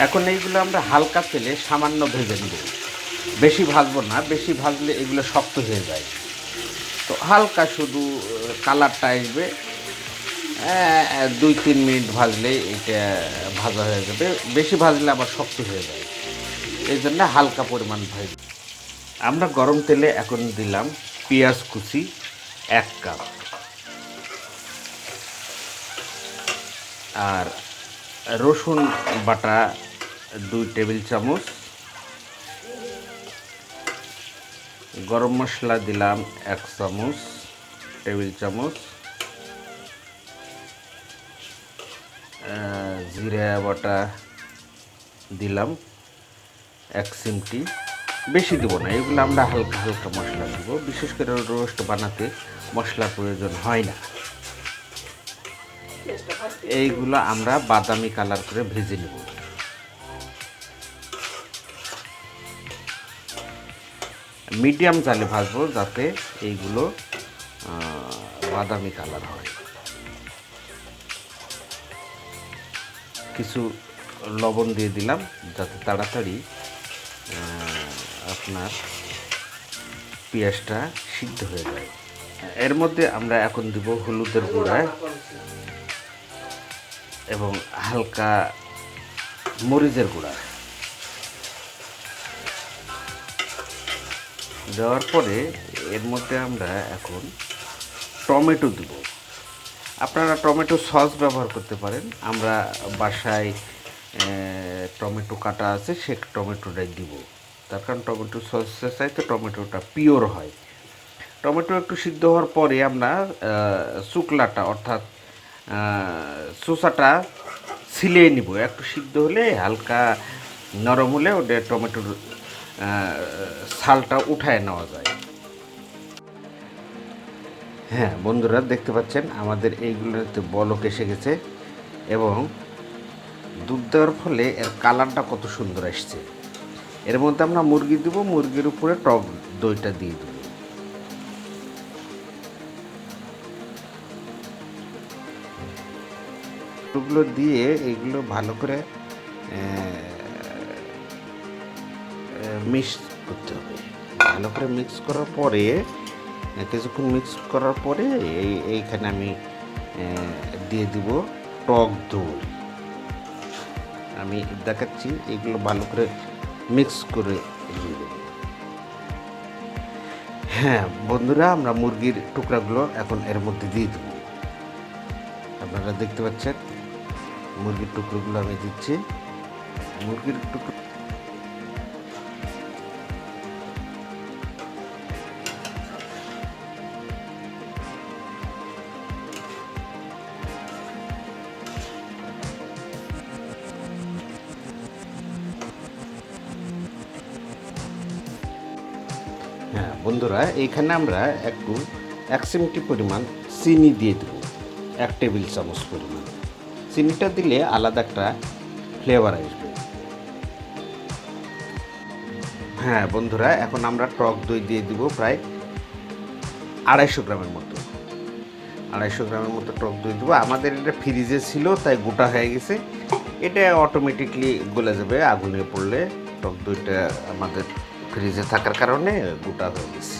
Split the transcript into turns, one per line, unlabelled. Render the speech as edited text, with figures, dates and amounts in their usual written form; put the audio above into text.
এখন এইগুলো আমরা হালকা তেলে সামান্য ভেজে নেব, বেশি ভাজবো না, বেশি ভাজলে এগুলো শক্ত হয়ে যায়। তো হালকা শুধু কালারটা আসবে, 2-3 মিনিট ভাজলেই এটা ভাজা হয়ে যাবে। বেশি ভাজলে আবার শক্ত হয়ে যায়, এই জন্য হালকা পরিমাণ ভাজব। আমরা গরম তেলে এখন দিলাম পেঁয়াজ কুচি 1 কাপ, আর রসুন বাটা 2 টেবিল চামচ, গরম মশলা দিলাম 1 চামচ টেবিল চামচ, জিরা বাটা দিলাম 1 চিমটি, বেশি দেবো না, এগুলো আমরা হালকা হালকা মশলা দেবো। বিশেষ করে রোস্ট বানাতে মশলার প্রয়োজন হয় না। এইগুলো আমরা বাদামি কালার করে ভেজে নেব। মিডিয়াম জালে ভাজবো যাতে এইগুলো বাদামি কালার হয়। কিছু লবণ দিয়ে দিলাম যাতে তাড়াতাড়ি আপনার পেঁয়াজটা সিদ্ধ হয়ে যায়। এর মধ্যে আমরা এখন দিব হলুদের গুঁড়া এবং হালকা মরিচের গুঁড়া। দেওয়ার পরে এর মধ্যে আমরা এখন টমেটো দেব। আপনারা টমেটো সস ব্যবহার করতে পারেন, আমরা বাসায় টমেটো কাটা আছে, সে টমেটোটাই দিব। তার কারণ টমেটো সসের চাইতে টমেটোটা পিওর হয়। টমেটো একটু সিদ্ধ হওয়ার পরে আমরা শুকলাটা অর্থাৎ শসাটা ছিলিয়ে নিব। একটু সিদ্ধ হলে হালকা নরম হলে ওটা টমেটোর ছালটা উঠায় নেওয়া যায়। হ্যাঁ বন্ধুরা, দেখতে পাচ্ছেন আমাদের এইগুলোতে বলক এসে গেছে এবং দুধ দেওয়ার ফলে এর কালারটা কত সুন্দর আসছে। এর মধ্যে আমরা মুরগি দেবো, মুরগির উপরে টক দইটা দিয়ে দেবো। এগুলো দিয়ে এইগুলো ভালো করে মিক্স করতে হবে। ভালো করে মিক্স করার পরে কিছুক্ষণ মিক্স করার পরে এইখানে আমি দিয়ে দিব টক দই। আমি দেখাচ্ছি, এগুলো ভালো করে মিক্স করে দিয়ে দেব। হ্যাঁ বন্ধুরা, আমরা মুরগির টুকরাগুলো এখন এর মধ্যে দিয়ে দেব। আপনারা দেখতে পাচ্ছেন মুরগির টুকরোগুলো আমি দিচ্ছি। মুরগির টুকরো হ্যাঁ বন্ধুরা, এইখানে আমরা একটু 1 চিমটি পরিমাণ চিনি দিয়ে দেব, 1 টেবিল চামচ পরিমাণ। চিনিটা দিলে আলাদা একটা ফ্লেভার আসবে। হ্যাঁ বন্ধুরা, এখন আমরা টক দই দিয়ে দিব প্রায় 250 গ্রামের মতো। 250 গ্রামের মতো টক দই দেবো। আমাদের এটা ফ্রিজে ছিল তাই গোটা হয়ে গেছে, এটা অটোমেটিকলি গলে যাবে আগুনে পড়লে। টক দইটা আমাদের ফ্রিজে থাকার কারণে গোটা হয়ে গেছে।